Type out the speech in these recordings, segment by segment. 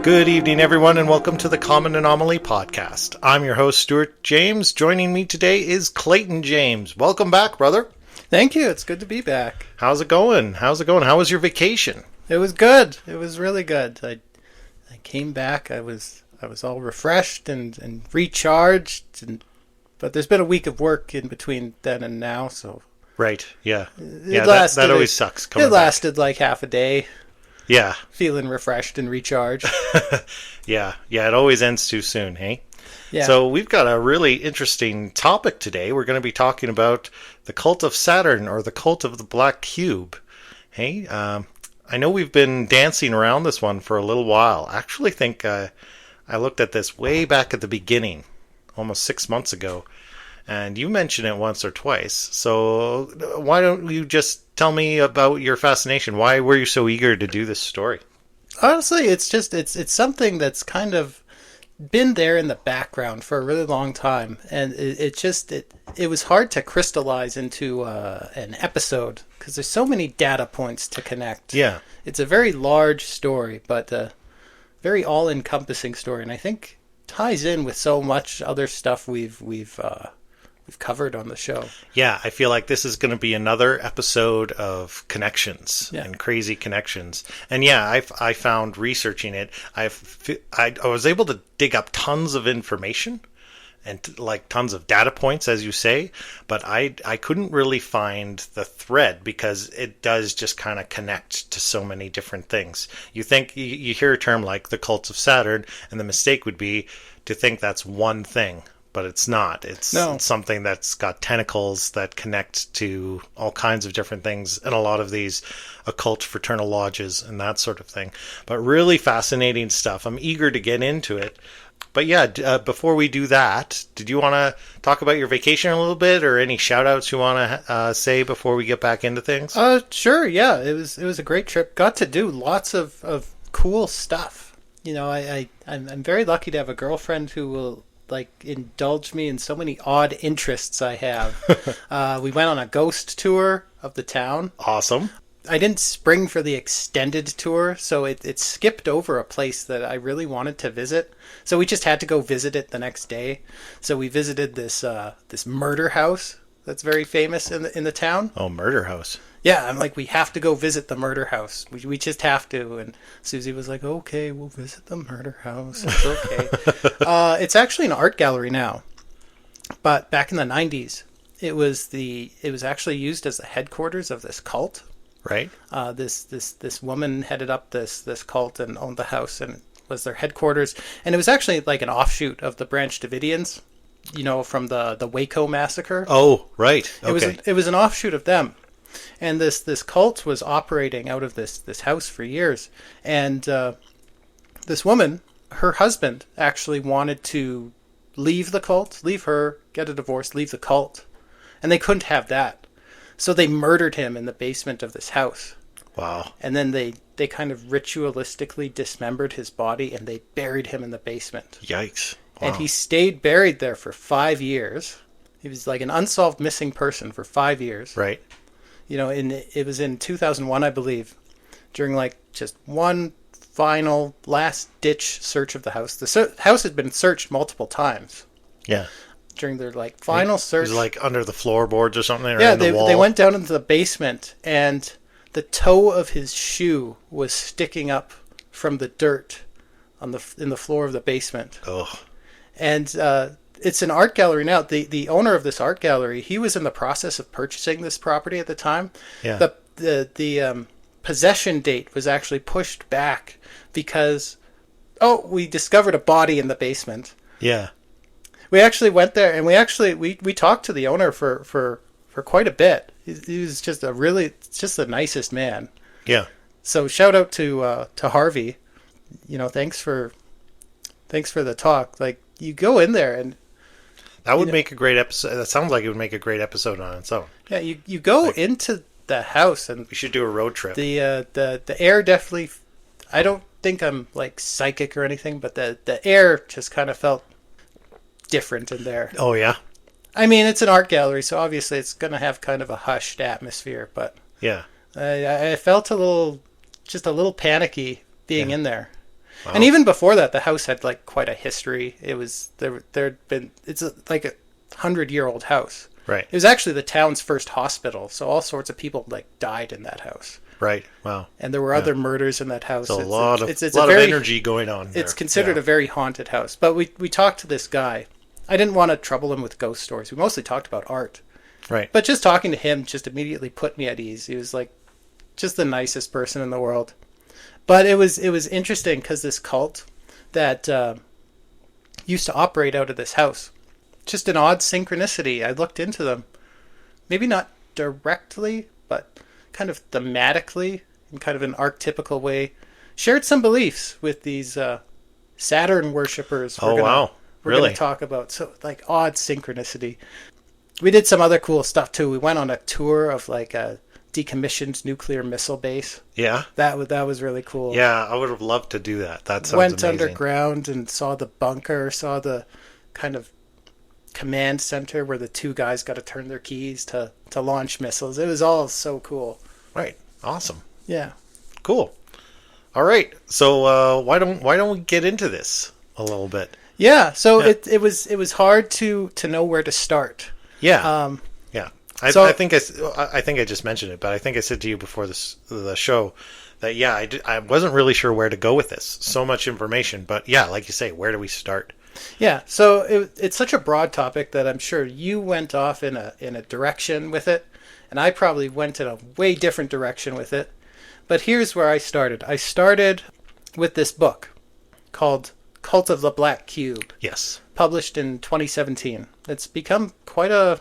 Good evening, everyone, and welcome to the Common Anomaly podcast. I'm your host, Stuart James. Joining me today is Clayton James. Welcome back, brother. Thank you. It's good to be back. How's it going? How was your vacation? It was good. It was really good. I came back. I was all refreshed and recharged. But there's been a week of work in between then and now, so. Right. Yeah. That always sucks. It lasted like half a day. Yeah. Feeling refreshed and recharged. Yeah. It always ends too soon, hey? Yeah. So we've got a really interesting topic today. We're going to be talking about the cult of Saturn, or the cult of the Black Cube. Hey, I know we've been dancing around this one for a little while. I actually think I looked at this way back at the beginning, almost 6 months ago, and you mentioned it once or twice. So why don't you just tell me about your fascination? Why were you so eager to do this story? Honestly, it's something that's kind of been there in the background for a really long time, and it was hard to crystallize into an episode because there's so many data points to connect. Yeah, it's a very large story, but a very all-encompassing story, and I think ties in with so much other stuff we've covered on the show. Yeah, I feel like this is going to be another episode of connections and crazy connections. And yeah, I found researching it, I was able to dig up tons of information and like tons of data points, as you say, but I couldn't really find the thread because it does just kind of connect to so many different things. You think you hear a term like the cult of Saturn, and the mistake would be to think that's one thing. But it's not. It's something that's got tentacles that connect to all kinds of different things and a lot of these occult fraternal lodges and that sort of thing. But really fascinating stuff. I'm eager to get into it. But yeah, before we do that, did you want to talk about your vacation a little bit, or any shout-outs you want to say before we get back into things? Sure, yeah. It was a great trip. Got to do lots of cool stuff. You know, I'm very lucky to have a girlfriend who will indulge me in so many odd interests I have. We went on a ghost tour of the town. Awesome. I didn't spring for the extended tour, so it skipped over a place that I really wanted to visit. So we just had to go visit it the next day. So we visited this murder house that's very famous in the town. Oh, murder house. Yeah, I'm like, we have to go visit the murder house. We just have to. And Susie was like, okay, we'll visit the murder house. It's okay. It's actually an art gallery now. But back in the 90s, it was actually used as the headquarters of this cult. Right. This woman headed up this cult and owned the house, and it was their headquarters. And it was actually like an offshoot of the Branch Davidians, you know, from the Waco massacre. Oh, right. Okay. It was an offshoot of them. And this cult was operating out of this house for years. And this woman, her husband, actually wanted to leave the cult, leave her, get a divorce, leave the cult. And they couldn't have that. So they murdered him in the basement of this house. Wow. And then they kind of ritualistically dismembered his body, and they buried him in the basement. Yikes. Wow. And he stayed buried there for 5 years. He was like an unsolved missing person for 5 years. Right. You know, it was in 2001, I believe, during like just one final last-ditch search of the house. The house had been searched multiple times. Yeah. During their like final search. It was like under the floorboards or something? Or yeah, in the wall? They went down into the basement, and the toe of his shoe was sticking up from the dirt in the floor of the basement. Oh. And it's an art gallery now. The owner of this art gallery, he was in the process of purchasing this property at the time. Yeah. The possession date was actually pushed back because, we discovered a body in the basement. Yeah. We actually went there, and we talked to the owner for quite a bit. He was just the nicest man. Yeah. So shout out to Harvey. You know, thanks for the talk. Like, you go in there and that would make a great episode. That sounds like it would make a great episode on its own. Yeah, you go into the house, and we should do a road trip. The air definitely. I don't think I'm like psychic or anything, but the air just kind of felt different in there. Oh yeah. I mean, it's an art gallery, so obviously it's going to have kind of a hushed atmosphere, but yeah, I felt a little panicky being in there. Wow. And even before that, the house had like quite a history. It was it's like a 100-year-old house. Right. It was actually the town's first hospital, so all sorts of people like died in that house. Right. Wow. And there were other murders in that house. It's a lot of energy going on there. It's considered a very haunted house. But we talked to this guy. I didn't want to trouble him with ghost stories. We mostly talked about art. Right. But just talking to him just immediately put me at ease. He was like just the nicest person in the world. But it was interesting because this cult that used to operate out of this house, just an odd synchronicity. I looked into them. Maybe not directly, but kind of thematically, in kind of an archetypical way, shared some beliefs with these Saturn worshippers. We're going to talk about. So, like, odd synchronicity. We did some other cool stuff, too. We went on a tour of, like, a decommissioned nuclear missile base. Yeah. That was really cool. Yeah, I would have loved to do that. That sounds Went amazing. underground and saw the bunker, saw the kind of command center where the two guys got to turn their keys to launch missiles. It was all so cool. Right. Awesome. Yeah. Cool. All right. So why don't we get into this a little bit? Yeah. So it was hard to know where to start. Yeah. Yeah. I think I just mentioned it, but I think I said to you before the show that I wasn't really sure where to go with this. So much information, but yeah, like you say, where do we start? Yeah, so it's such a broad topic that I'm sure you went off in a direction with it, and I probably went in a way different direction with it. But here's where I started. I started with this book called Cult of the Black Cube. Yes. Published in 2017. It's become quite a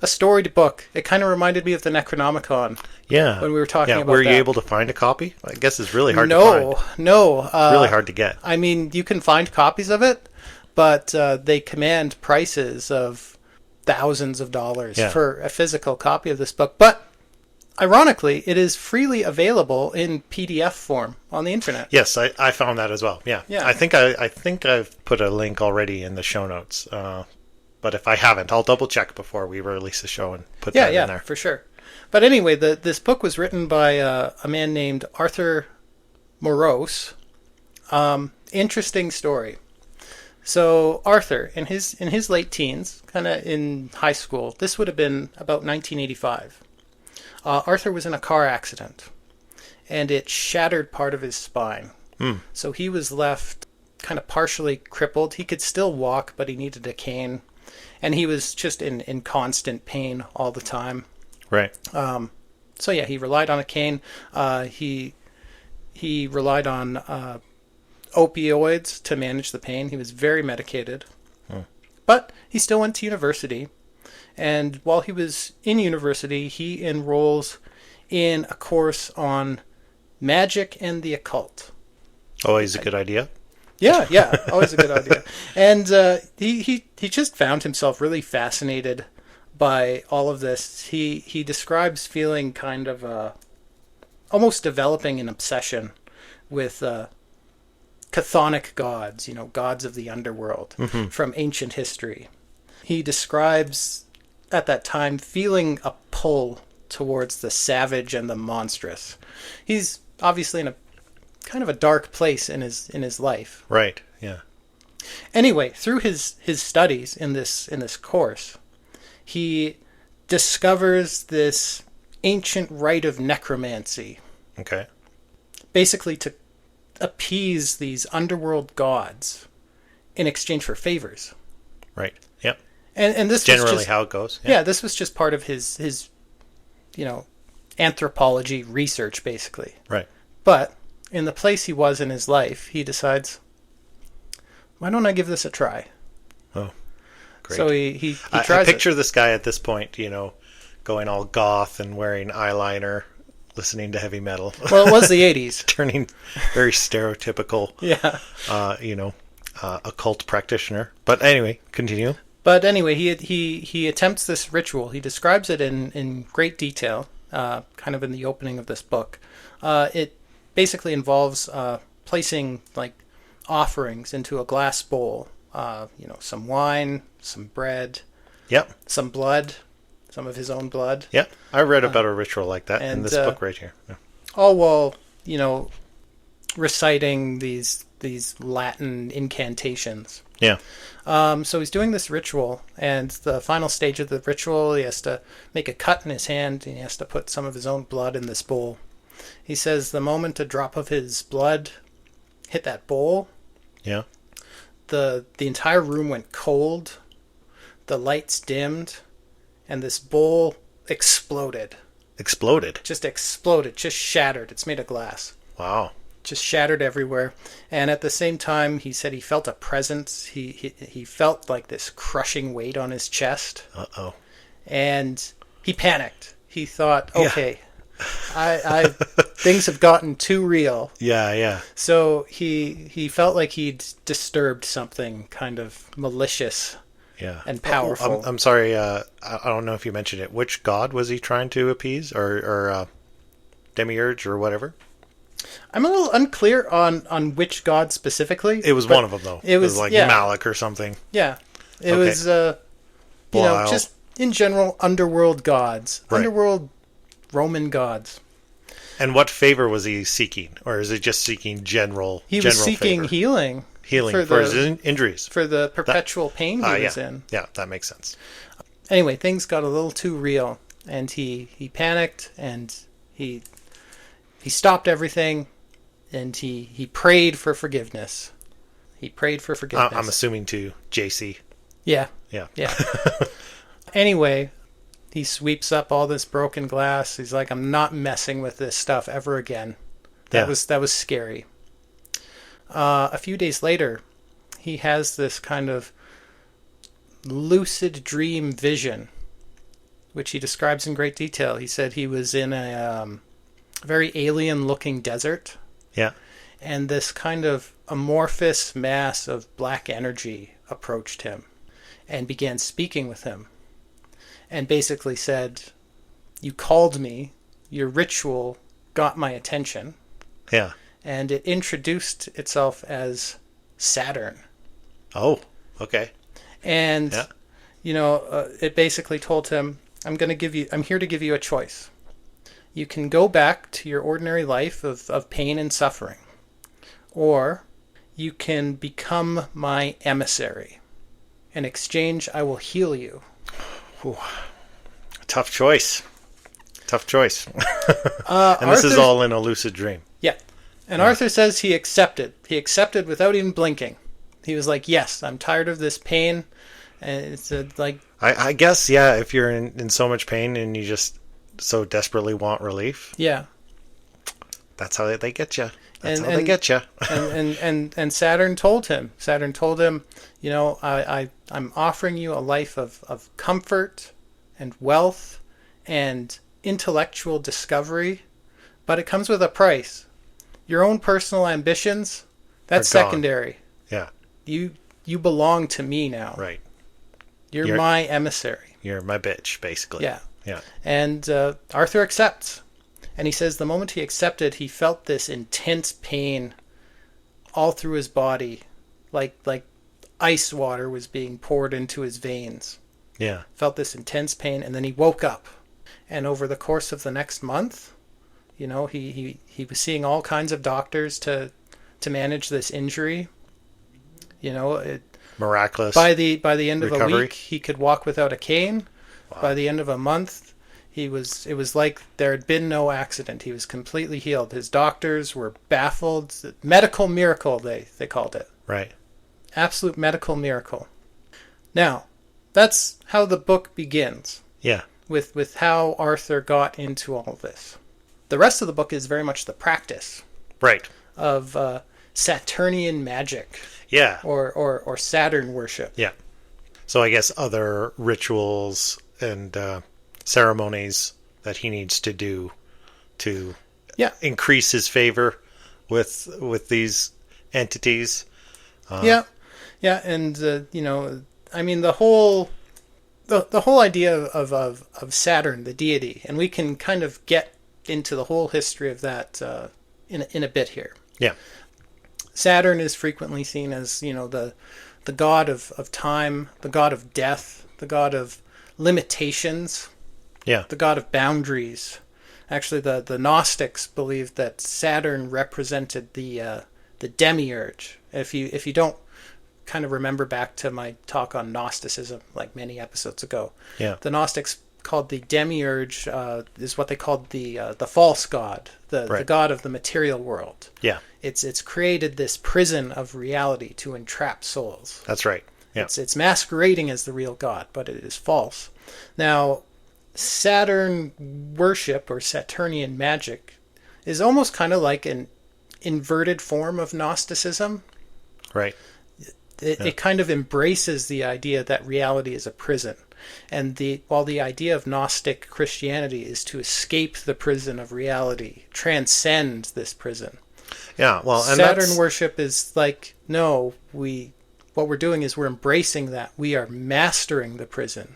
storied book. It kind of reminded me of the Necronomicon. Yeah. When we were talking about that. Were you able to find a copy? I guess it's really hard to find. No. It's really hard to get. I mean, you can find copies of it, but they command prices of thousands of dollars for a physical copy of this book. But ironically, it is freely available in PDF form on the internet. Yes, I found that as well. Yeah. I think I've put a link already in the show notes. But if I haven't, I'll double check before we release the show and put that in there. Yeah, for sure. But anyway, this book was written by a man named Arthur Morose. Interesting story. So Arthur, in his late teens, kind of in high school, this would have been about 1985. Arthur was in a car accident, and it shattered part of his spine. So he was left kind of partially crippled. He could still walk, but he needed a cane. And he was just in constant pain all the time. Right. So yeah, he relied on a cane. He relied on opioids to manage the pain. He was very medicated. But he still went to university. And while he was in university, he enrolls in a course on magic and the occult. Always a good idea. Yeah, always a good idea. And he just found himself really fascinated by all of this. He describes feeling kind of almost developing an obsession with chthonic gods, gods of the underworld from ancient history. He describes at that time feeling a pull towards the savage and the monstrous. He's obviously in a kind of a dark place in his life. Right. Yeah. Anyway, through his studies in this course, he discovers this ancient rite of necromancy. Okay. Basically to appease these underworld gods in exchange for favors. Right. Yep. And this generally was just, how it goes. Yeah, this was just part of his anthropology research, basically. Right. But in the place he was in his life, he decides, why don't I give this a try? Oh, great. So he tries I picture this guy at this point, going all goth and wearing eyeliner, listening to heavy metal. Well, it was the 80s. Turning very stereotypical, occult practitioner. But anyway, continue. But anyway, he attempts this ritual. He describes it in great detail, kind of in the opening of this book. It basically involves placing like offerings into a glass bowl. Some wine, some bread, some blood, some of his own blood. Yep, I read about a ritual like that in this book right here. Yeah. All while reciting these Latin incantations. Yeah. So he's doing this ritual, and the final stage of the ritual, he has to make a cut in his hand, and he has to put some of his own blood in this bowl. He says the moment a drop of his blood hit that bowl, Yeah. the entire room went cold, the lights dimmed, and this bowl exploded. Exploded. Just exploded, just shattered. It's made of glass. Wow. Just shattered everywhere. And at the same time, he said he felt a presence. He felt like this crushing weight on his chest. Uh-oh. And he panicked. He thought, okay, I things have gotten too real. Yeah, yeah. So he felt like he'd disturbed something kind of malicious. Yeah. And powerful. I'm sorry, I don't know if you mentioned it. Which god was he trying to appease? Or demiurge or whatever? I'm a little unclear on which god specifically. It was one of them, though. It was like Malik or something. Yeah. It was, just in general, underworld gods. Right. Underworld Roman gods. And what favor was he seeking? Or is he just seeking general He was seeking favor? Healing for his injuries. For the perpetual pain he was in. Yeah, that makes sense. Anyway, things got a little too real, and he panicked, and he stopped everything, and he prayed for forgiveness. He prayed for forgiveness. I'm assuming to JC. Yeah. Yeah. Yeah. Anyway, he sweeps up all this broken glass. He's like, I'm not messing with this stuff ever again. That was scary. A few days later, he has this kind of lucid dream vision, which he describes in great detail. He said he was in a very alien-looking desert. Yeah. And this kind of amorphous mass of black energy approached him and began speaking with him and basically said, you called me, your ritual got my attention. Yeah. And it introduced itself as Saturn. Oh, okay. And, it basically told him, I'm here to give you a choice. You can go back to your ordinary life of pain and suffering, or you can become my emissary. In exchange, I will heal you. Ooh. Tough choice. And this is all in a lucid dream. Yeah. And Arthur says he accepted. He accepted without even blinking. He was like, yes, I'm tired of this pain. And it's like... I guess, yeah, if you're in so much pain and you just so desperately want relief. Yeah. That's how they get you. They get you. and Saturn told him, I'm offering you a life of comfort and wealth and intellectual discovery, but it comes with a price. Your own personal ambitions, that's secondary. Yeah. You belong to me now. Right. You're my emissary. You're my bitch, basically. Yeah. Yeah. And Arthur accepts. And he says the moment he accepted, he felt this intense pain all through his body, like ice water was being poured into his veins. Yeah. Felt this intense pain, and then he woke up. And over the course of the next month, he was seeing all kinds of doctors to manage this injury. Miraculous. By the end of recovery. a week, he could walk without a cane. Wow. By the end of a month, it was like there had been no accident. He was completely healed. His doctors were baffled. Medical miracle, they called it. Right. Absolute medical miracle. Now, that's how the book begins. Yeah. With how Arthur got into all this. The rest of the book is very much the practice. Right. Of Saturnian magic. Yeah. Or Saturn worship. Yeah. So I guess other rituals and ceremonies that he needs to do to increase his favor with these entities. Yeah, and I mean the whole idea of Saturn, the deity, and we can kind of get into the whole history of that in a bit here. Yeah. Saturn is frequently seen as, the god of time, the god of death, the god of limitations, yeah, the god of boundaries. Actually, the Gnostics believed that Saturn represented the demiurge. If you don't kind of remember back to my talk on Gnosticism, like many episodes ago, Yeah. the Gnostics called the demiurge is what they called the false god, the god of the material world. Yeah. It's created this prison of reality to entrap souls. That's right. Yeah. It's masquerading as the real god, but it is false. Now, Saturn worship or Saturnian magic is almost kind of like an inverted form of Gnosticism. Right. It kind of embraces the idea that reality is a prison. And while the idea of Gnostic Christianity is to escape the prison of reality, transcend this prison. Yeah, well, and Saturn worship is like, no, what we're doing is we're embracing that. We are mastering the prison.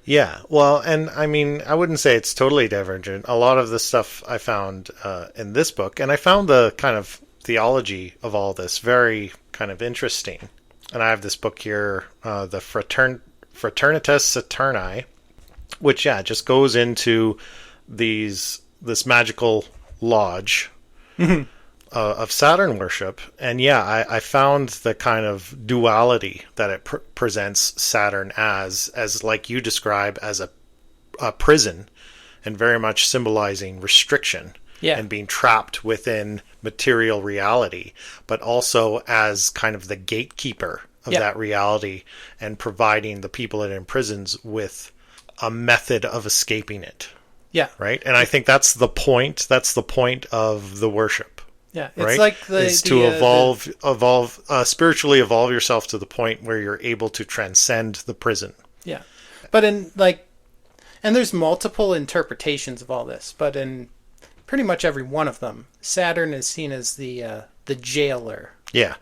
Yeah, well, and I mean, I wouldn't say it's totally divergent. A lot of the stuff I found in this book, and I found the kind of theology of all this very kind of interesting. And I have this book here, the Fraternitas Saturni, which, just goes into this magical lodge of Saturn worship. And I found the kind of duality that it presents Saturn as like you describe, as a prison, and very much symbolizing restriction. Yeah. And being trapped within material reality, but also as kind of the gatekeeper of that reality, and providing the people it imprisons with a method of escaping it. Yeah. Right? And I think that's the point. That's the point of the worship. Yeah. It's right? like to spiritually evolve yourself to the point where you're able to transcend the prison. Yeah. But and there's multiple interpretations of all this, but in pretty much every one of them, Saturn is seen as the jailer. Yeah.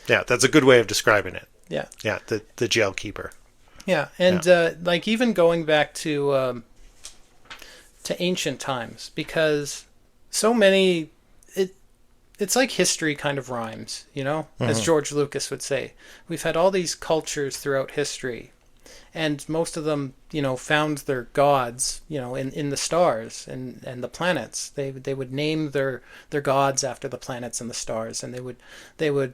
Yeah, that's a good way of describing it. Yeah. Yeah, the jail keeper. Yeah, and even going back to ancient times, because so many, it's like history kind of rhymes, as George Lucas would say. We've had all these cultures throughout history, and most of them, found their gods, in the stars and the planets. They would name their gods after the planets and the stars, and they would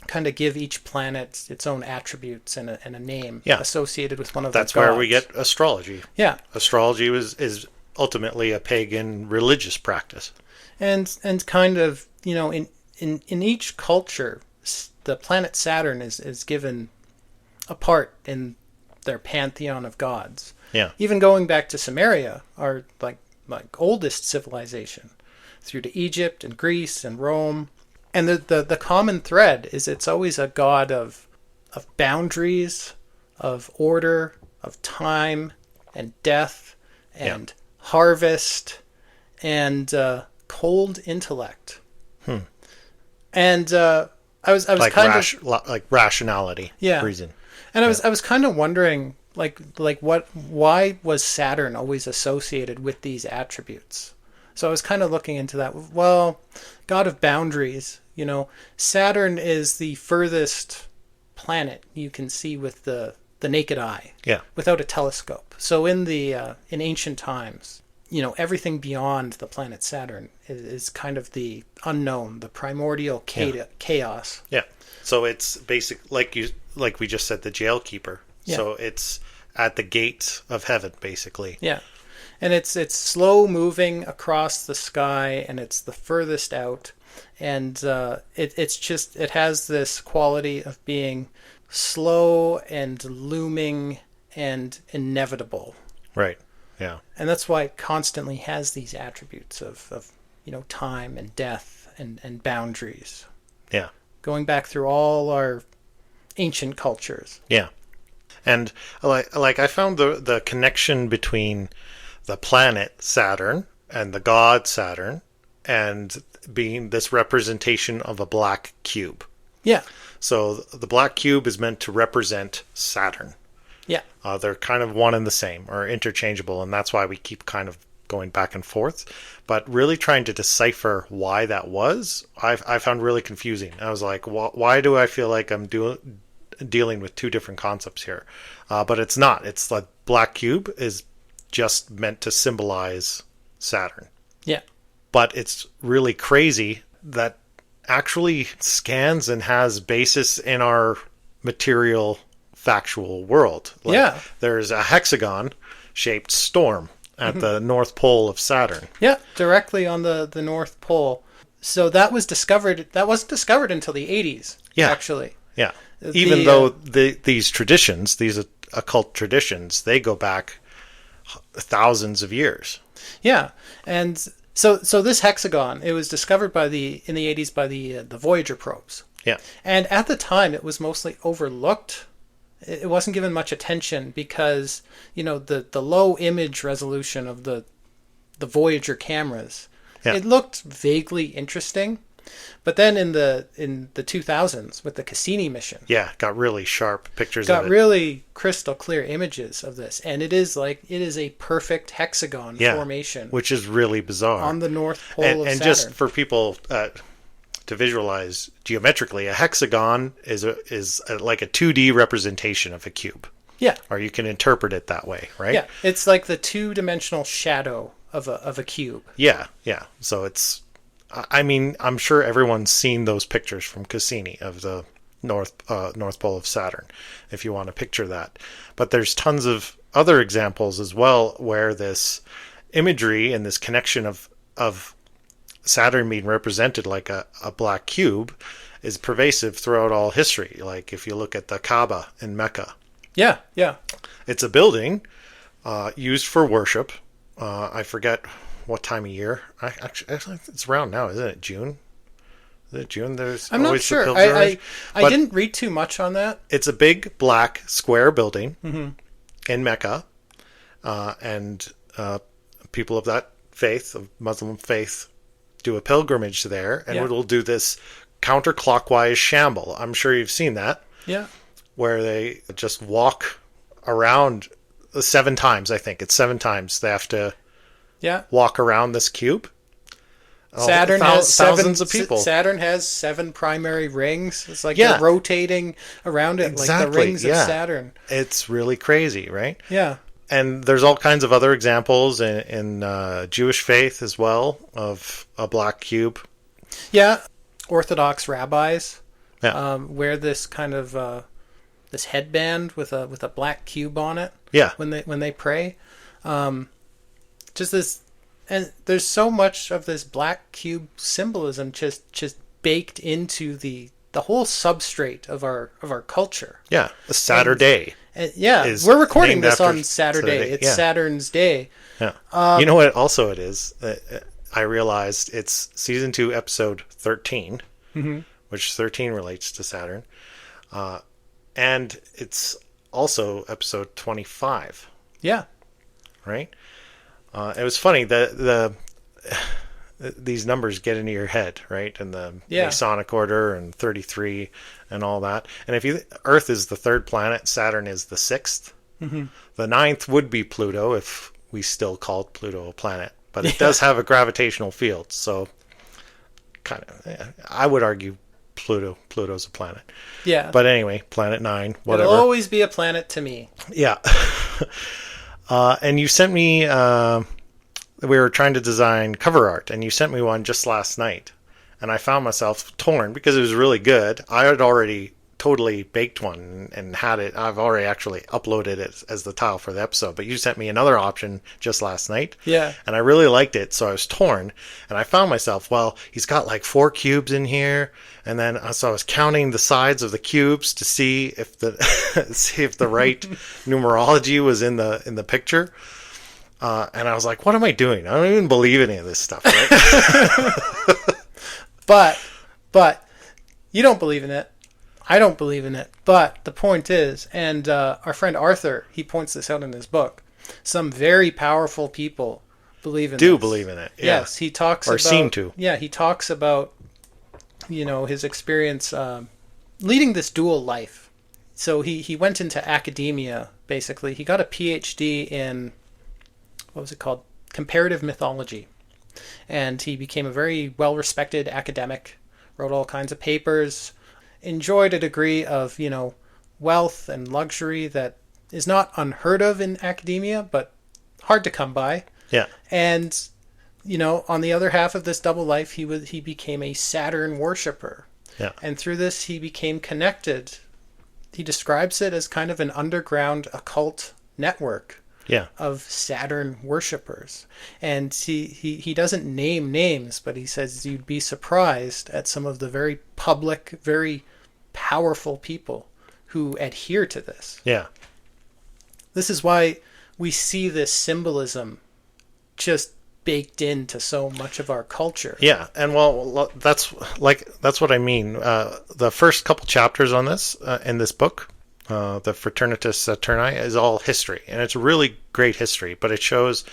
kind of give each planet its own attributes and a name associated with one of their gods. That's where we get astrology. Yeah. Astrology is ultimately a pagan religious practice. And kind of, in each culture, the planet Saturn is given a part in their pantheon of gods. Yeah. Even going back to Sumeria, our like oldest civilization, through to Egypt and Greece and Rome. And the common thread is it's always a god of boundaries, of order, of time and death and harvest and cold intellect. And I was like kind of like rationality, reason. And I was kind of wondering why was Saturn always associated with these attributes? So I was kind of looking into that. Well, god of boundaries, Saturn is the furthest planet you can see with the naked eye, without a telescope. So in ancient times, everything beyond the planet Saturn is kind of the unknown, the primordial chaos. Yeah. So it's like we just said, the jail keeper. Yeah. So it's at the gate of heaven, basically. Yeah. And it's slow moving across the sky, and it's the furthest out, and it has this quality of being slow and looming and inevitable. Right. Yeah. And that's why it constantly has these attributes of time and death and boundaries. Yeah. Going back through all our ancient cultures. Yeah. And like I found the connection between the planet Saturn and the god Saturn, and being this representation of a black cube. Yeah. So the black cube is meant to represent Saturn. Yeah. They're kind of one and the same, or interchangeable, and that's why we keep kind of going back and forth. But really trying to decipher why that was, I found really confusing. I was like, why do I feel like I'm dealing with two different concepts here? But it's not. It's like black cube is just meant to symbolize Saturn. Yeah. But it's really crazy that actually scans and has basis in our material factual world. Yeah. There's a hexagon shaped storm at the North Pole of Saturn. Yeah, directly on the North Pole. So that wasn't discovered until the 80s, actually. Yeah. Even though these traditions, these occult traditions, they go back thousands of years. Yeah. And so this hexagon, it was discovered in the 80s by the Voyager probes. Yeah. And at the time, it was mostly overlooked. It wasn't given much attention because, the low image resolution of the Voyager cameras, it looked vaguely interesting. But then in the 2000s with the Cassini mission, got really sharp pictures got of it. really crystal clear images of this, and it is a perfect hexagon formation, which is really bizarre on the North Pole of Saturn. And just for people to visualize geometrically, a hexagon is like a 2D representation of a cube. Yeah, or you can interpret it that way, right? Yeah, it's like the two-dimensional shadow of a cube. Yeah. So it's. I mean, I'm sure everyone's seen those pictures from Cassini of the North Pole of Saturn, if you want to picture that. But there's tons of other examples as well where this imagery and this connection of Saturn being represented like a black cube is pervasive throughout all history. Like if you look at the Kaaba in Mecca. Yeah. It's a building used for worship. I forget what time of year. Actually, it's around now, isn't it? June? Is it June? I'm not sure. I didn't read too much on that. It's a big black square building in Mecca, and people of that faith, of Muslim faith, do a pilgrimage there, and it'll do this counterclockwise shamble. I'm sure you've seen that. Yeah. Where they just walk around 7 times. I think it's 7 times they have to. Yeah. Walk around this cube. Saturn has thousands of people. Saturn has 7 primary rings. It's like they're rotating around it, like the rings of Saturn. It's really crazy, right? Yeah. And there's all kinds of other examples in Jewish faith as well of a black cube. Yeah. Orthodox rabbis wear this kind of this headband with a black cube on it. Yeah. When they pray. Just this, and there's so much of this black cube symbolism just baked into the whole substrate of our culture. Yeah, a Saturday. We're recording this on Saturday. It's Saturn's day. Yeah. You know what? Also, it is. I realized it's season 2, episode 13, which 13 relates to Saturn, and it's also episode 25. Yeah. Right. It was funny that these numbers get into your head, right? And the Masonic order and 33 and all that. And if Earth is the 3rd planet, Saturn is the 6th. The 9th would be Pluto if we still called Pluto a planet, but it does have a gravitational field. So kind of, I would argue Pluto's a planet. Yeah. But anyway, planet 9, whatever. It'll always be a planet to me. Yeah. And you sent me, we were trying to design cover art, and you sent me one just last night. And I found myself torn because it was really good. I had already totally baked one and had it. I've already actually uploaded it as the tile for the episode. But you sent me another option just last night. Yeah. And I really liked it, so I was torn. And I found myself, well, he's got like 4 cubes in here. And then so I was counting the sides of the cubes to see if the right numerology was in the picture. And I was like, what am I doing? I don't even believe any of this stuff, right? But you don't believe in it. I don't believe in it. But the point is, and our friend Arthur, he points this out in his book, some very powerful people believe in it. Yeah. Yes, he talks or about... seem to. Yeah, he talks about, his experience leading this dual life. So he went into academia, basically. He got a PhD in, what was it called? Comparative mythology. And he became a very well-respected academic, wrote all kinds of papers, enjoyed a degree of, wealth and luxury that is not unheard of in academia, but hard to come by. Yeah. And on the other half of this double life, he became a Saturn worshiper. Yeah. And through this, he became connected. He describes it as kind of an underground occult network of Saturn worshippers. And he doesn't name names, but he says you'd be surprised at some of the very public, very powerful people who adhere to this. Yeah. This is why we see this symbolism just baked into so much of our culture. Yeah, and that's what I mean. The first couple chapters on this in this book, the Fraternitas Saturni, is all history, and it's really great history. But it shows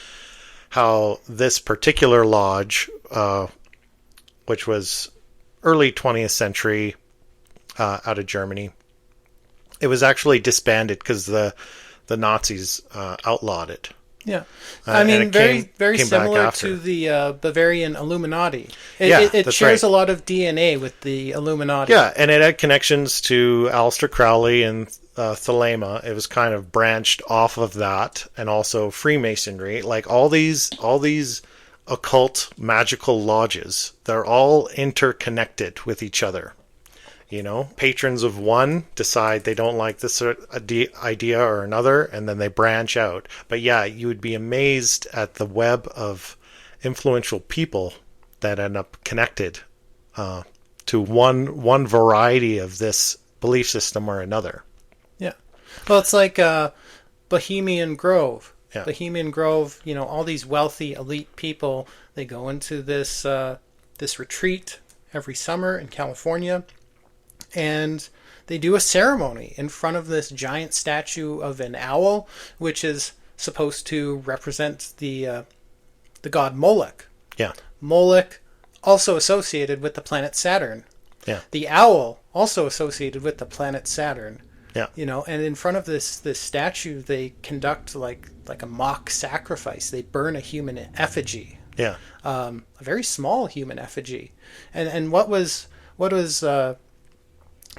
how this particular lodge, which was early 20th century, out of Germany, it was actually disbanded because the Nazis outlawed it. Yeah, I mean, very came similar to the Bavarian Illuminati. It shares a lot of DNA with the Illuminati. Yeah, and it had connections to Aleister Crowley and Thelema. It was kind of branched off of that, and also Freemasonry. Like all these occult magical lodges, they're all interconnected with each other. Patrons of one decide they don't like this idea or another, and then they branch out. But yeah, you would be amazed at the web of influential people that end up connected to one variety of this belief system or another. Yeah. Well, it's like Bohemian Grove. Yeah. Bohemian Grove, all these wealthy elite people, they go into this retreat every summer in California. And they do a ceremony in front of this giant statue of an owl, which is supposed to represent the god Moloch. Yeah. Moloch, also associated with the planet Saturn. Yeah. The owl, also associated with the planet Saturn. Yeah. And in front of this statue, they conduct like a mock sacrifice. They burn a human effigy. Yeah. A very small human effigy. And what was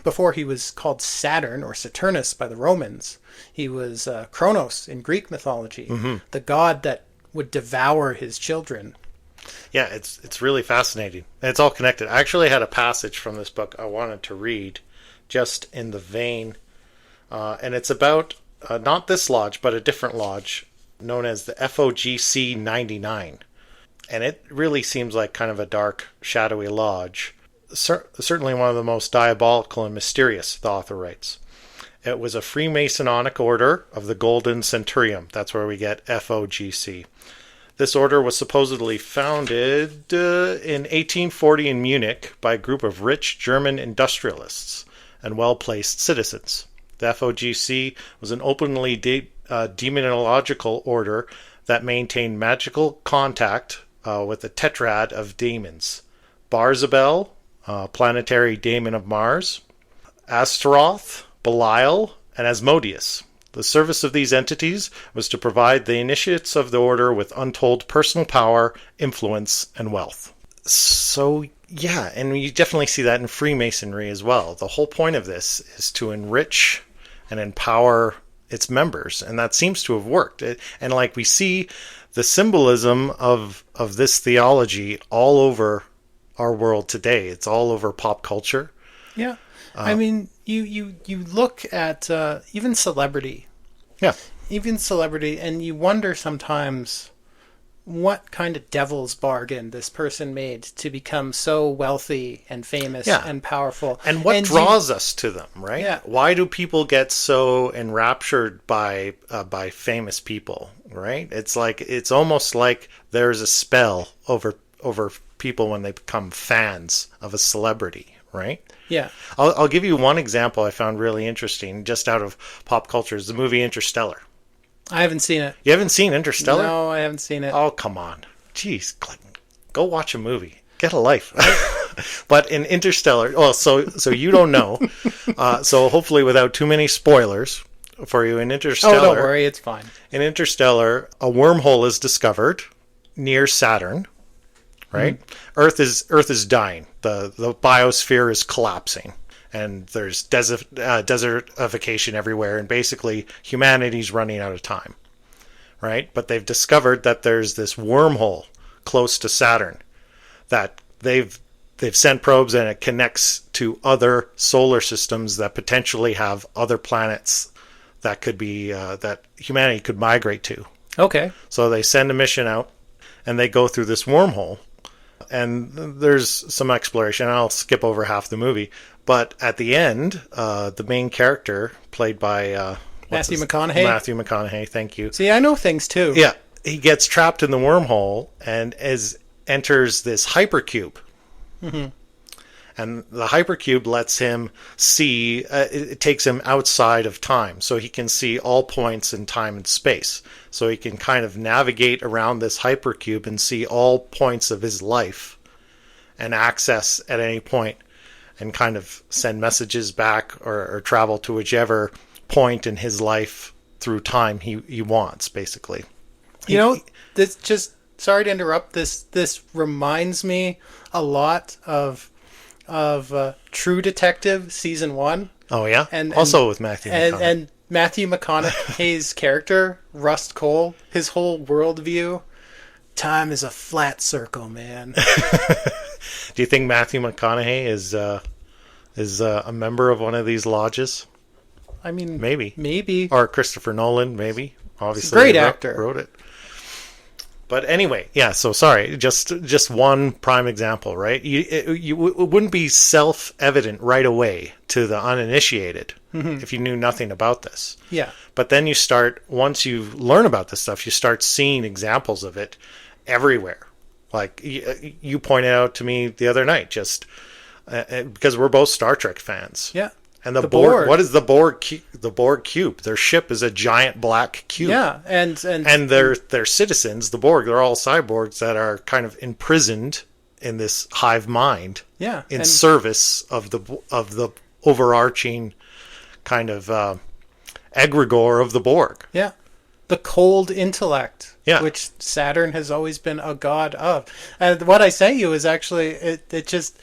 before he was called Saturn or Saturnus by the Romans, he was Kronos in Greek mythology, the god that would devour his children. Yeah, it's really fascinating. And it's all connected. I actually had a passage from this book I wanted to read just in the vein. And it's about not this lodge, but a different lodge known as the FOGC 99. And it really seems like kind of a dark, shadowy lodge. Certainly one of the most diabolical and mysterious, the author writes. It was a Freemasonic order of the Golden Centurion. That's where we get FOGC. This order was supposedly founded in 1840 in Munich by a group of rich German industrialists and well-placed citizens. The FOGC was an openly demonological order that maintained magical contact with the tetrad of demons. Barzabel, planetary daemon of Mars, Astaroth, Belial, and Asmodeus. The service of these entities was to provide the initiates of the order with untold personal power, influence, and wealth. So, yeah, and you definitely see that in Freemasonry as well. The whole point of this is to enrich and empower its members, and that seems to have worked. And like we see the symbolism of this theology all over our world today. It's all over pop culture. Yeah. I mean, you look at even celebrity. Yeah. Even celebrity, and you wonder sometimes what kind of devil's bargain this person made to become so wealthy and famous and powerful. And what draws us to them, right? Yeah. Why do people get so enraptured by famous people, right? It's almost like there's a spell over people when they become fans of a celebrity, right? Yeah. I'll give you one example I found really interesting, just out of pop culture, is the movie Interstellar. I haven't seen it. You haven't seen Interstellar? No, I haven't seen it. Oh, come on. Jeez, go watch a movie. Get a life. But in Interstellar, so you don't know. So hopefully without too many spoilers for you, in Interstellar... Oh, don't worry, it's fine. In Interstellar, a wormhole is discovered near Saturn, right? Earth is dying. The biosphere is collapsing. And there's desertification everywhere, and basically humanity's running out of time, right? But they've discovered that there's this wormhole close to Saturn that they've sent probes, and it connects to other solar systems that potentially have other planets that could be that humanity could migrate to. Okay. So they send a mission out, and they go through this wormhole, and there's some exploration. I'll skip over half the movie, but at the end, the main character, played by Matthew McConaughey. Thank you. See, I know things too. Yeah, he gets trapped in the wormhole and enters this hypercube. Mm-hmm. And the hypercube lets him see, it takes him outside of time, so he can see all points in time and space. So he can kind of navigate around this hypercube and see all points of his life and access at any point and kind of send messages back or travel to whichever point in his life through time he wants, basically. This just, sorry to interrupt, this reminds me a lot of True Detective season 1. Oh yeah, and also with Matthew McConaughey. And Matthew McConaughey's character, Rust Cole, his whole worldview, time is a flat circle, man. Do you think Matthew McConaughey is a member of one of these lodges? I mean, maybe, or Christopher Nolan, maybe. Obviously, great actor wrote it. But anyway, yeah, so sorry, just one prime example, right? It wouldn't be self-evident right away to the uninitiated if you knew nothing about this. Yeah. But then once you learn about this stuff, you start seeing examples of it everywhere. Like you pointed out to me the other night, just because we're both Star Trek fans. Yeah. And the Borg. What is the Borg? The Borg cube. Their ship is a giant black cube. Yeah, and their citizens, the Borg. They're all cyborgs that are kind of imprisoned in this hive mind. Yeah, in service of the overarching kind of egregore of the Borg. Yeah, the cold intellect. Yeah. Which Saturn has always been a god of. And what I sent you is actually it just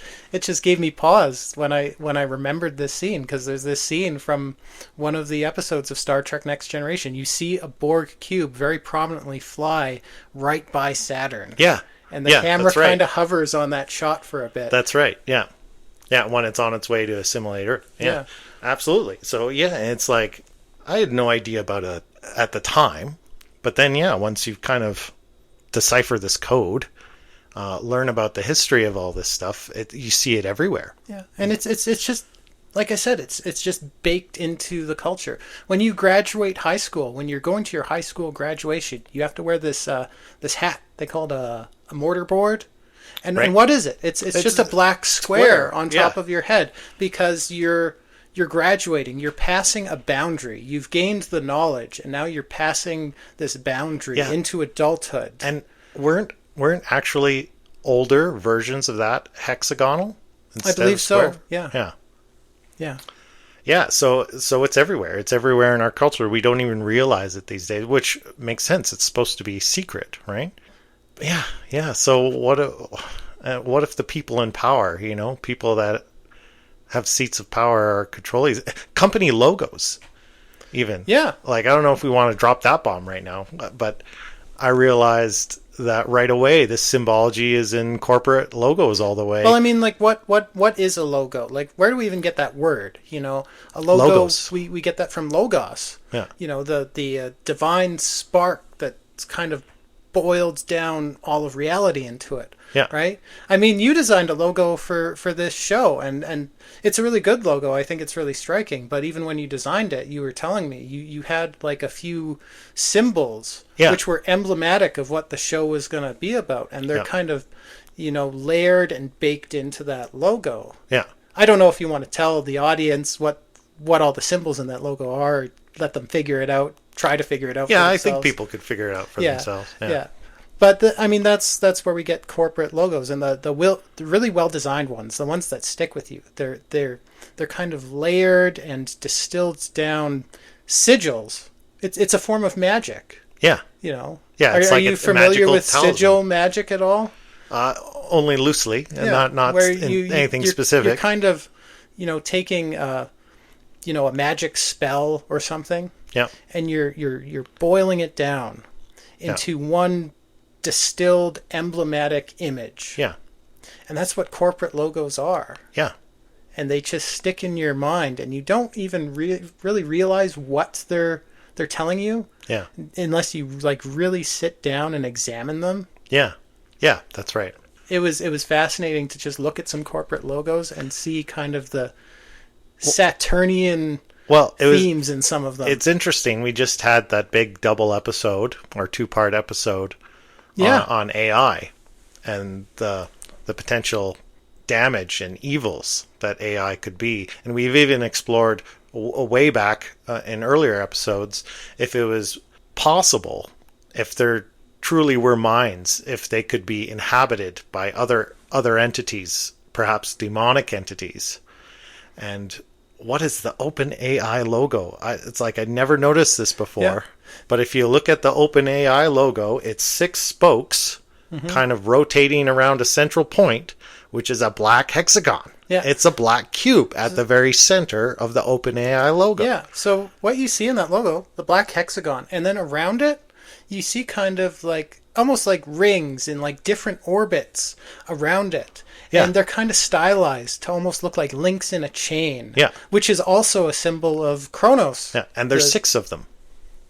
gave me pause when I remembered this scene, because there's this scene from one of the episodes of Star Trek Next Generation. You see a Borg cube very prominently fly right by Saturn. Yeah. And the camera kind of hovers on that shot for a bit. That's right. Yeah. Yeah, when it's on its way to assimilate Earth. Yeah. Absolutely. So yeah, it's like I had no idea about it at the time. But then, once you kind of decipher this code, learn about the history of all this stuff, you see it everywhere. Yeah, and it's just, like I said, it's just baked into the culture. When you graduate high school, when you're going to your high school graduation, you have to wear this hat. They call it a mortarboard. And what is it? It's just a black square on top of your head, because you're graduating, you're passing a boundary. You've gained the knowledge, and now you're passing this boundary into adulthood. And weren't actually older versions of that hexagonal? I believe so. Yeah. Yeah, so it's everywhere. It's everywhere in our culture. We don't even realize it these days, which makes sense. It's supposed to be secret, right? Yeah. So what if the people in power, people that have seats of power are controlling company logos, even. Yeah. Like, I don't know if we want to drop that bomb right now, but I realized that right away this symbology is in corporate logos all the way. Well, I mean, like, what is a logo? Like, where do we even get that word? A logo, logos. We get that from logos. Yeah. The divine spark that's kind of boiled down all of reality into it. Yeah. Right? I mean, you designed a logo for this show, and it's a really good logo. I think it's really striking. But even when you designed it, you were telling me you had like a few symbols which were emblematic of what the show was going to be about. And they're kind of, layered and baked into that logo. Yeah. I don't know if you want to tell the audience what all the symbols in that logo are. Let them figure it out. Try to figure it out for themselves. Yeah, I think people could figure it out for themselves. Yeah. But that's where we get corporate logos, and the really well designed ones, the ones that stick with you. They're kind of layered and distilled down sigils. It's a form of magic. Yeah. Yeah. Are you familiar with sigil magic at all? Only loosely, and not anything specific. You're kind of, taking a magic spell or something. Yeah. And you're boiling it down into one distilled emblematic image. Yeah. And that's what corporate logos are. Yeah. And they just stick in your mind, and you don't even really realize what they're telling you. Yeah. Unless you like really sit down and examine them. Yeah. Yeah, that's right. It was fascinating to just look at some corporate logos and see kind of the Saturnian themes in some of them. It's interesting. We just had that big double episode or 2-part episode on AI and the potential damage and evils that AI could be. And we've even explored way back in earlier episodes if it was possible, if there truly were minds, if they could be inhabited by other entities, perhaps demonic entities. And what is the OpenAI logo? It's like I never noticed this before. Yeah. But if you look at the OpenAI logo, it's 6 spokes kind of rotating around a central point, which is a black hexagon. Yeah. It's a black cube at the very center of the OpenAI logo. Yeah. So what you see in that logo, the black hexagon, and then around it, you see kind of like almost like rings in like different orbits around it. Yeah. And they're kind of stylized to almost look like links in a chain. Yeah. Which is also a symbol of Kronos. Yeah. And there's 6 of them.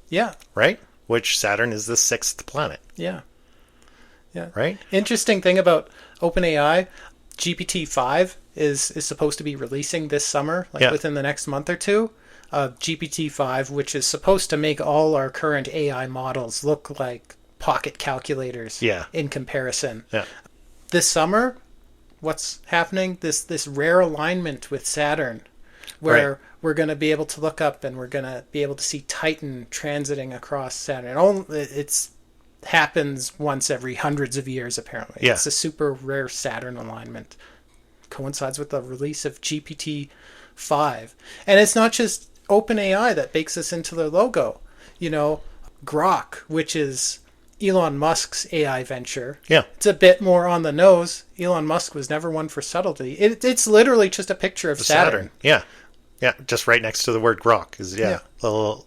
Yeah. Right? Which Saturn is the 6th planet. Yeah. Yeah. Right? Interesting thing about OpenAI, GPT-5 is supposed to be releasing this summer, within the next month or two. GPT-5, which is supposed to make all our current AI models look like pocket calculators in comparison. Yeah. This summer, what's happening? This rare alignment with Saturn, where we're going to be able to look up and we're going to be able to see Titan transiting across Saturn. It's happens once every hundreds of years, apparently. Yeah. It's a super rare Saturn alignment. Coincides with the release of GPT-5. And it's not just OpenAI that bakes this into their logo. You know, Grok, which is Elon Musk's AI venture. Yeah. It's a bit more on the nose. Elon Musk was never one for subtlety. It's literally just a picture of Saturn. Yeah. Yeah, just right next to the word Grok is the little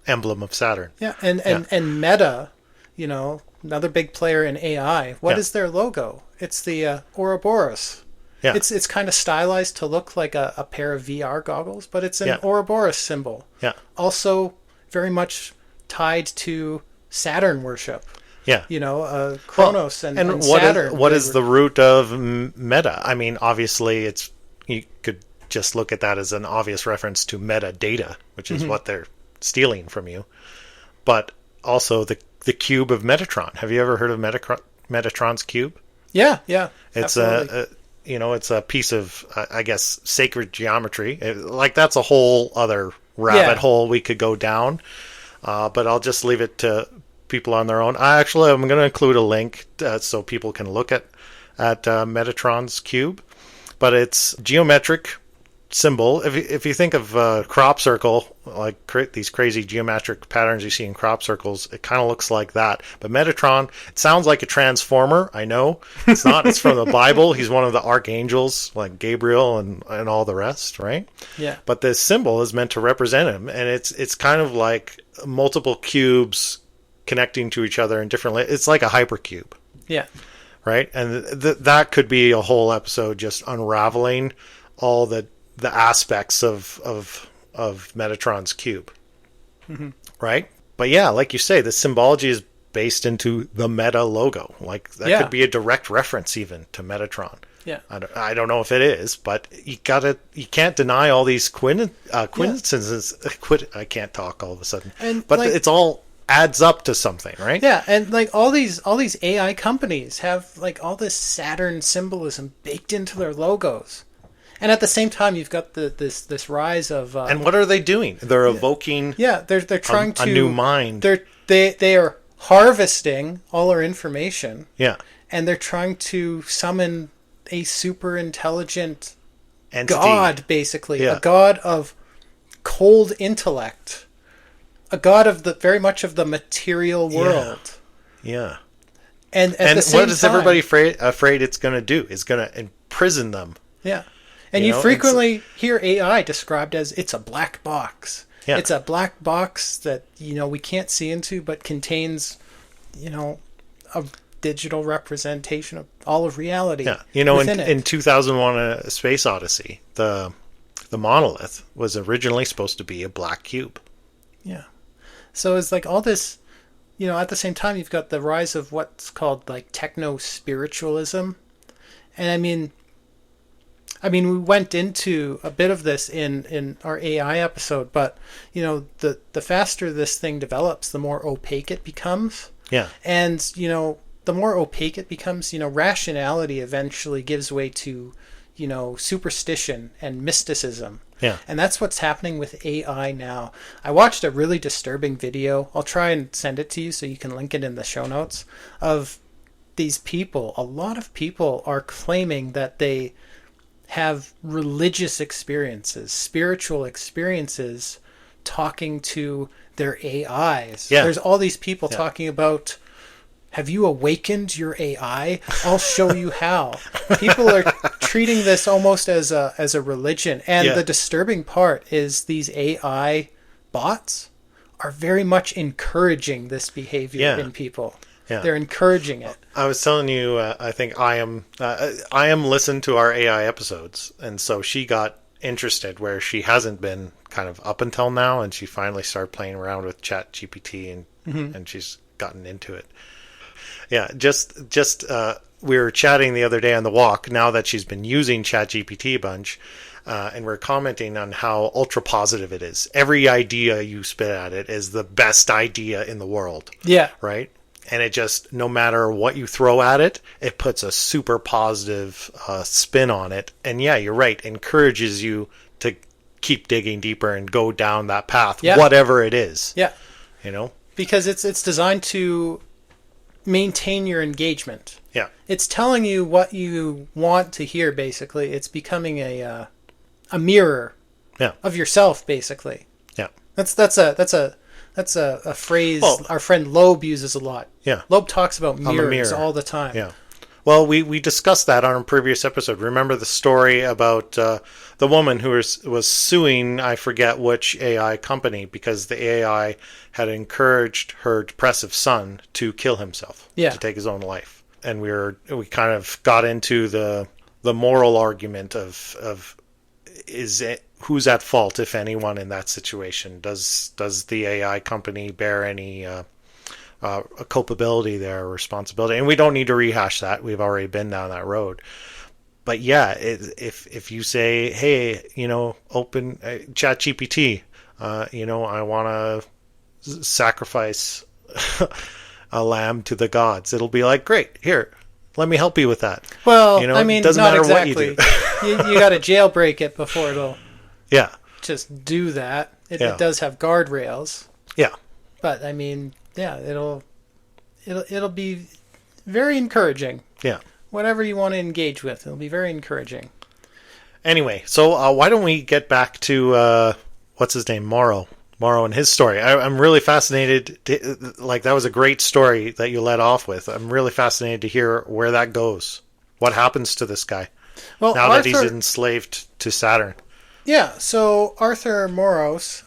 emblem of Saturn. Yeah, and Meta, you know, another big player in AI. What is their logo? It's the Ouroboros. Yeah. It's kind of stylized to look like a pair of VR goggles, but it's an Ouroboros symbol. Yeah. Also very much tied to Saturn worship. Yeah. You know, Kronos and Saturn. What is the root of Meta? I mean, obviously you could just look at that as an obvious reference to metadata, which is what they're stealing from you. But also the cube of Metatron. Have you ever heard of Metatron's cube? Yeah. It's it's a piece of, I guess, sacred geometry. That's a whole other rabbit hole we could go down. But I'll just leave it to people on their own. I'm going to include a link so people can look at Metatron's cube. But it's geometric symbol. If you think of a crop circle, like these crazy geometric patterns you see in crop circles, it kind of looks like that. But Metatron, it sounds like a transformer. I know it's not. It's from the Bible. He's one of the archangels, like Gabriel and all the rest, right? Yeah. But this symbol is meant to represent him, and it's kind of like multiple cubes connecting to each other in different. It's like a hypercube. Yeah. Right, and that could be a whole episode just unraveling all the aspects of Metatron's cube, right? But yeah, like you say, the symbology is based into the Meta logo. Like that could be a direct reference even to Metatron. Yeah, I don't know if it is, but you can't deny all these coincidences. I can't talk all of a sudden, but it's all adds up to something, right? Yeah, and like all these AI companies have like all this Saturn symbolism baked into their logos. And at the same time, you've got this rise of and what are they doing? They're evoking. Yeah, they're trying to a new mind. They are harvesting all our information. Yeah, and they're trying to summon a super intelligent entity. God, basically a god of cold intellect, a god of very much of the material world. Yeah. And at the same what is everybody afraid it's going to do? It's going to imprison them. Yeah. And you frequently hear AI described as it's a black box. Yeah. It's a black box that, we can't see into, but contains, a digital representation of all of reality. Yeah, you know, within in it. 2001: A Space Odyssey, the monolith was originally supposed to be a black cube. Yeah. So it's like all this, you know, at the same time, you've got the rise of what's called like techno-spiritualism. And I mean, we went into a bit of this in our AI episode, but, you know, the faster this thing develops, the more opaque it becomes. Yeah. And, you know, the more opaque it becomes, you know, rationality eventually gives way to, you know, superstition and mysticism. Yeah. And that's what's happening with AI now. I watched a really disturbing video. I'll try and send it to you so you can link it in the show notes, of these people. A lot of people are claiming that they have religious experiences, spiritual experiences, talking to their AIs. Yeah. There's all these people talking about, have you awakened your AI? I'll show you how. People are treating this almost as a religion. And the disturbing part is these AI bots are very much encouraging this behavior in people. Yeah. They're encouraging it. I was telling you, I think I am listened to our AI episodes, and so she got interested where she hasn't been kind of up until now, and she finally started playing around with Chat GPT, and she's gotten into it. Yeah, just we were chatting the other day on the walk, now that she's been using Chat GPT a bunch, and we're commenting on how ultra positive it is. Every idea you spit at it is the best idea in the world. Yeah. Right? And it just, no matter what you throw at it, it puts a super positive spin on it. And yeah, you're right, encourages you to keep digging deeper and go down that path, whatever it is. Yeah. You know? Because it's designed to maintain your engagement. Yeah. It's telling you what you want to hear, basically. It's becoming a mirror of yourself, basically. Yeah. That's a phrase our friend Loeb uses a lot. Yeah. Loeb talks about mirrors all the time. Yeah. Well, we discussed that on a previous episode. Remember the story about the woman who was suing, I forget which AI company, because the AI had encouraged her depressive son to kill himself, to take his own life. And we kind of got into the moral argument of is it, who's at fault, if anyone, in that situation? Does the AI company bear any a culpability there, or responsibility? And we don't need to rehash that. We've already been down that road. But yeah, if you say, hey, you know, open Chat GPT, you know, I want to sacrifice a lamb to the gods, it'll be like, great, here, let me help you with that. Well, you know, I mean, it doesn't not matter exactly. what you do. you got to jailbreak it before it'll Yeah. just do that. It does have guardrails. Yeah. But I mean, yeah, it'll be very encouraging. Yeah. Whatever you want to engage with, it'll be very encouraging. Anyway, so why don't we get back to what's his name, Morrow and his story. I'm really fascinated. Like, that was a great story that you led off with. I'm really fascinated to hear where that goes. What happens to this guy now that he's enslaved to Saturn? Yeah, so Arthur Moros,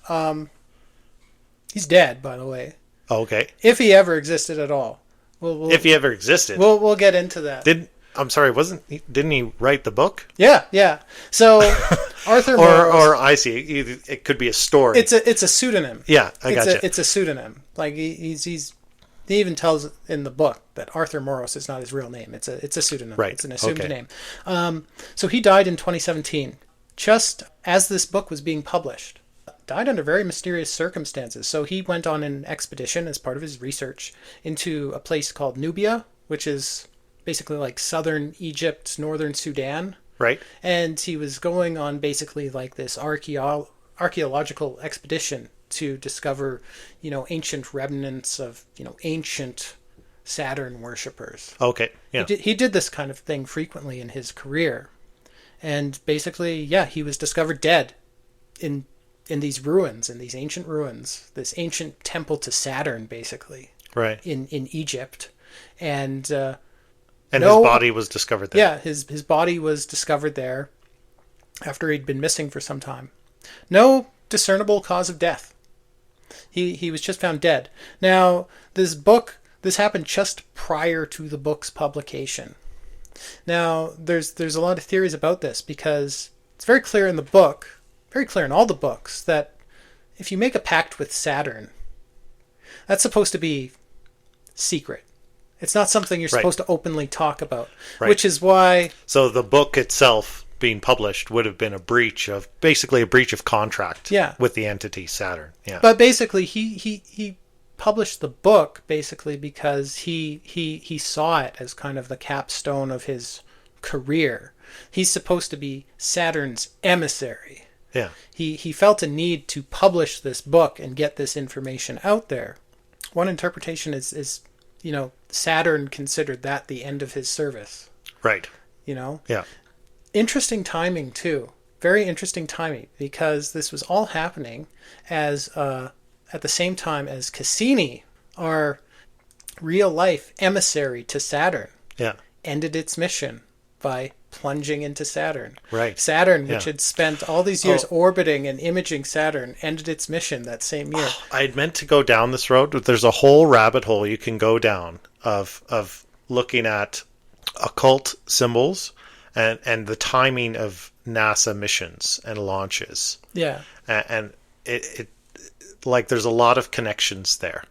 he's dead, by the way. Oh, okay. If he ever existed at all. If he ever existed. We'll get into that. Didn't he write the book? Yeah. So Arthur Moros, or I see. It could be a story. It's a pseudonym. Yeah, I gotcha. It's a pseudonym. Like he even tells in the book that Arthur Moros is not his real name. It's a pseudonym. Right. It's an assumed name. So he died in 2017, just as this book was being published. Died under very mysterious circumstances. So he went on an expedition as part of his research into a place called Nubia, which is basically like southern Egypt, northern Sudan. Right. And he was going on basically like this archaeological expedition to discover, ancient remnants of, ancient Saturn worshippers. Okay. Yeah. He did this kind of thing frequently in his career. And basically, he was discovered dead in these ruins, in these ancient ruins, this ancient temple to Saturn, basically. Right. In Egypt. And his body was discovered there. Yeah, his body was discovered there after he'd been missing for some time. No discernible cause of death. He was just found dead. Now, this book This happened just prior to the book's publication. Now, there's a lot of theories about this because it's very clear in the book, very clear in all the books, that if you make a pact with Saturn, that's supposed to be secret. It's not something you're supposed to openly talk about, which is why... So the book itself being published would have been basically a breach of contract with the entity Saturn. Yeah. But basically, he published the book basically because he saw it as kind of the capstone of his career. He's supposed to be Saturn's emissary. Yeah. He felt a need to publish this book and get this information out there. One interpretation is Saturn considered that the end of his service. Right. Yeah. Interesting timing too. Very interesting timing, because this was all happening as at the same time as Cassini, our real life emissary to Saturn, ended its mission by plunging into Saturn. Right. Saturn, which had spent all these years orbiting and imaging Saturn, ended its mission that same year. I'd meant to go down this road, but there's a whole rabbit hole you can go down of looking at occult symbols and the timing of NASA missions and launches. Yeah. And it like there's a lot of connections there.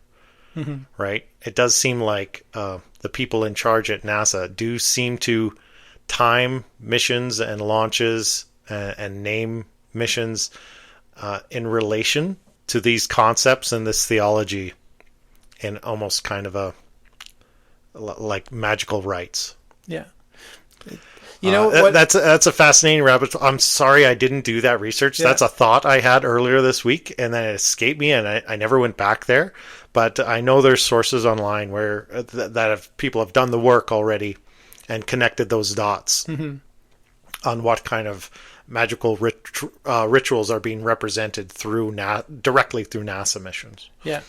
Mm-hmm. Right? It does seem like the people in charge at NASA do seem to time missions and launches and name missions in relation to these concepts and this theology in almost kind of a like magical rites. Yeah. That's a fascinating rabbit. I'm sorry I didn't do that research. Yeah. That's a thought I had earlier this week, and then it escaped me, and I never went back there. But I know there's sources online where people have done the work already and connected those dots on what kind of magical rituals are being represented through directly through NASA missions. Yeah,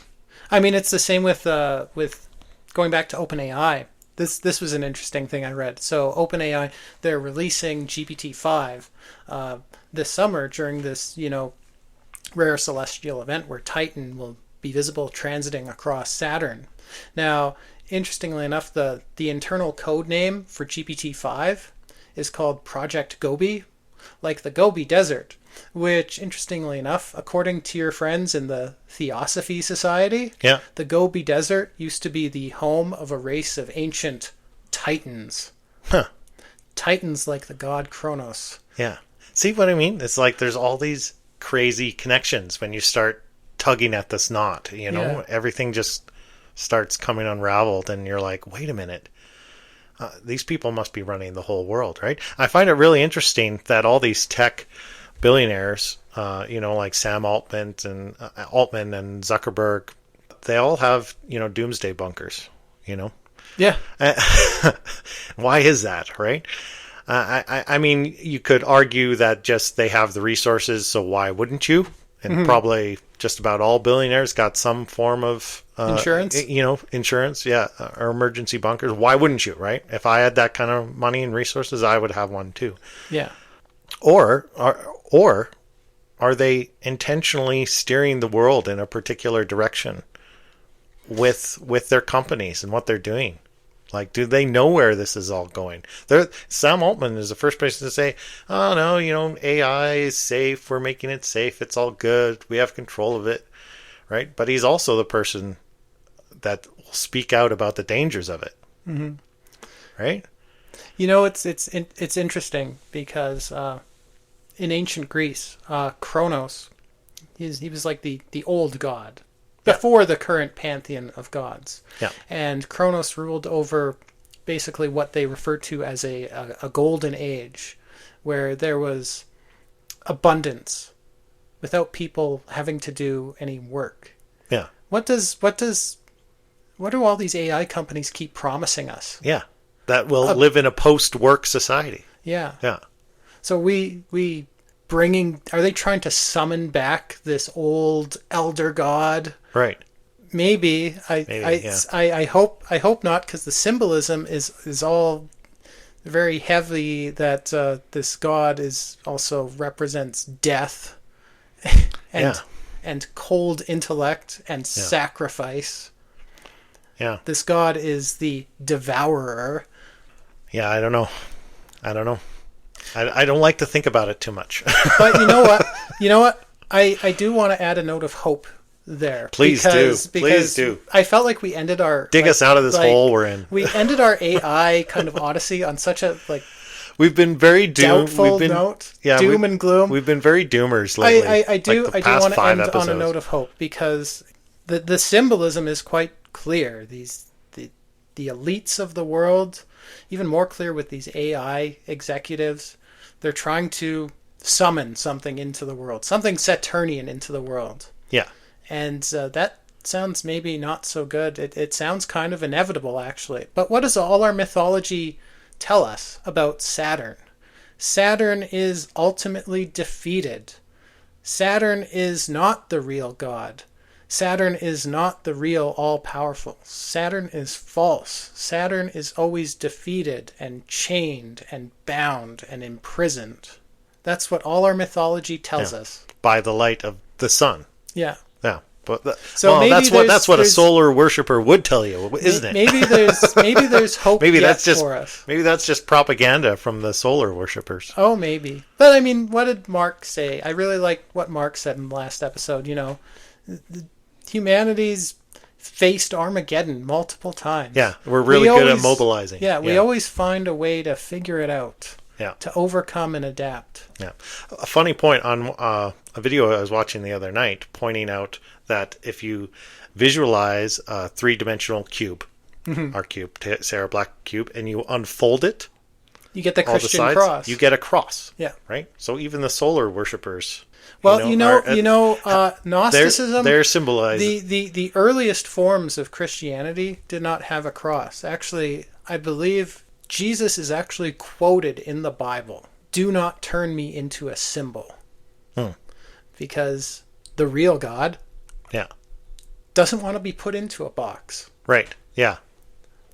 I mean it's the same with going back to OpenAI. This was an interesting thing I read. So OpenAI, they're releasing GPT-5 this summer during this rare celestial event where Titan will be visible transiting across Saturn. Now, interestingly enough, the internal code name for GPT-5 is called Project Gobi, like the Gobi Desert, which, interestingly enough, according to your friends in the Theosophy Society, the Gobi Desert used to be the home of a race of ancient Titans. Huh. Titans like the god Kronos. Yeah. See what I mean? It's like there's all these crazy connections when you start tugging at this knot, Everything just starts coming unraveled, and you're like, wait a minute. These people must be running the whole world, right? I find it really interesting that all these tech billionaires, like Sam Altman and Zuckerberg, they all have, doomsday bunkers, Yeah. Why is that, right? I mean, you could argue that just they have the resources, so why wouldn't you? And probably just about all billionaires got some form of insurance. Insurance, or emergency bunkers. Why wouldn't you, right? If I had that kind of money and resources, I would have one too. Yeah. Or are they intentionally steering the world in a particular direction with their companies and what they're doing? Like, do they know where this is all going? Sam Altman is the first person to say, oh, no, AI is safe. We're making it safe. It's all good. We have control of it, right? But he's also the person that will speak out about the dangers of it, right? It's interesting because in ancient Greece, Kronos, he was like the old god before the current pantheon of gods. Yeah. And Kronos ruled over basically what they refer to as a golden age, where there was abundance without people having to do any work. Yeah. What do all these AI companies keep promising us? Yeah. That will live in a post-work society. Yeah. Yeah. So are they trying to summon back this old elder god? Right. Maybe. I hope not, because the symbolism is all very heavy, that this god also represents death and cold intellect and sacrifice. Yeah. This God is the devourer. Yeah, I don't know. I don't like to think about it too much. But you know what? I do want to add a note of hope there. Please do. Because I felt like we ended our... Dig us out of this hole we're in. We ended our AI kind of odyssey on such a we've been very doubtful note. Yeah, doom and gloom. We've been very doomers lately. I do want to end on a note of hope, because the symbolism is quite clear. The elites of the world, even more clear with these AI executives, they're trying to summon something into the world, something Saturnian into the world. Yeah. And that sounds maybe not so good. It sounds kind of inevitable, actually. But what does all our mythology tell us about Saturn? Saturn is ultimately defeated. Saturn is not the real God. Saturn is not the real all-powerful. Saturn is false. Saturn is always defeated and chained and bound and imprisoned. That's what all our mythology tells us. By the light of the sun. Yeah. Yeah. But so that's what a solar worshiper would tell you, isn't it? Maybe there's hope for us. Maybe that's just propaganda from the solar worshippers. Oh, maybe. But I mean, what did Mark say? I really like what Mark said in the last episode. Humanity's faced Armageddon multiple times. Yeah, we're really good at mobilizing. Yeah, we always find a way to figure it out. Yeah. To overcome and adapt. Yeah. A funny point on a video I was watching the other night, pointing out that if you visualize a three-dimensional cube, our cube, say our black cube, and you unfold it, you get the Christian cross. You get a cross. Yeah. Right? So even the solar worshippers... Well, Gnosticism... They're symbolized... The earliest forms of Christianity did not have a cross. Actually, I believe Jesus is actually quoted in the Bible. Do not turn me into a symbol. Because the real God doesn't want to be put into a box. Right. Yeah.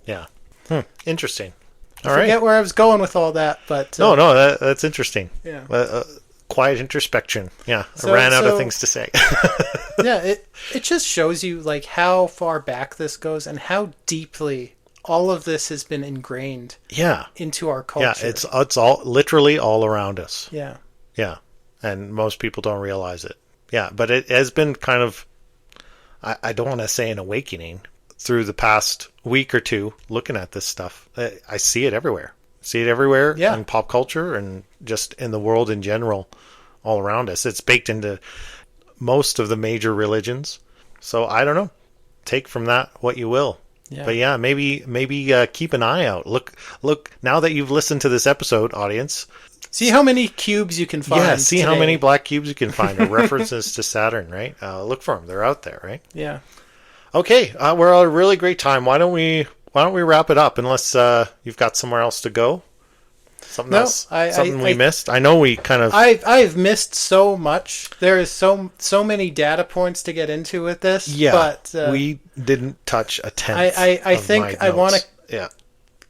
Yeah. Interesting. I forget where I was going with all that, but... No, that's interesting. Yeah. Quiet introspection. Yeah. I ran out of things to say. Yeah, it just shows you how far back this goes and how deeply all of this has been ingrained into our culture. Yeah, it's all literally all around us. Yeah. Yeah. And most people don't realize it. Yeah, but it has been kind of, I don't want to say an awakening, through the past week or two looking at this stuff. I see it everywhere. In pop culture and just in the world in general, all around us. It's baked into most of the major religions. So I don't know. Take from that what you will. Yeah. But yeah, maybe keep an eye out. Look. Now that you've listened to this episode, audience, see how many cubes you can find. Yeah, see how many black cubes you can find. Or references to Saturn, right? Look for them. They're out there, right? Yeah. Okay, we're at a really great time. Why don't we wrap it up? Unless you've got somewhere else to go. Something we missed. I know we kind of. I've missed so much. There is so many data points to get into with this. Yeah, but we didn't touch a tenth. I think I want to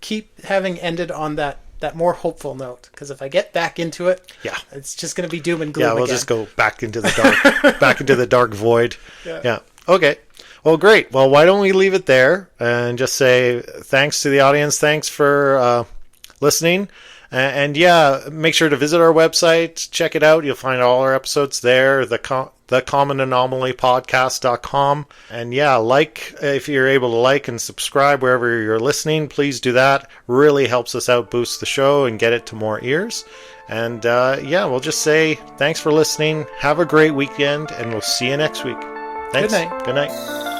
keep having ended on that more hopeful note, because if I get back into it, it's just going to be doom and gloom. Yeah, we'll again. just go back into the dark, back into the dark void. Yeah. Okay. Well, great. Well, why don't we leave it there and just say thanks to the audience. Thanks for listening. And make sure to visit our website. Check it out. You'll find all our episodes there. thecommonanomalypodcast.com. And if you're able to like and subscribe wherever you're listening, please do that. Really helps us out, boost the show, and get it to more ears. And we'll just say thanks for listening. Have a great weekend, and we'll see you next week. Thanks. Good night. Good night.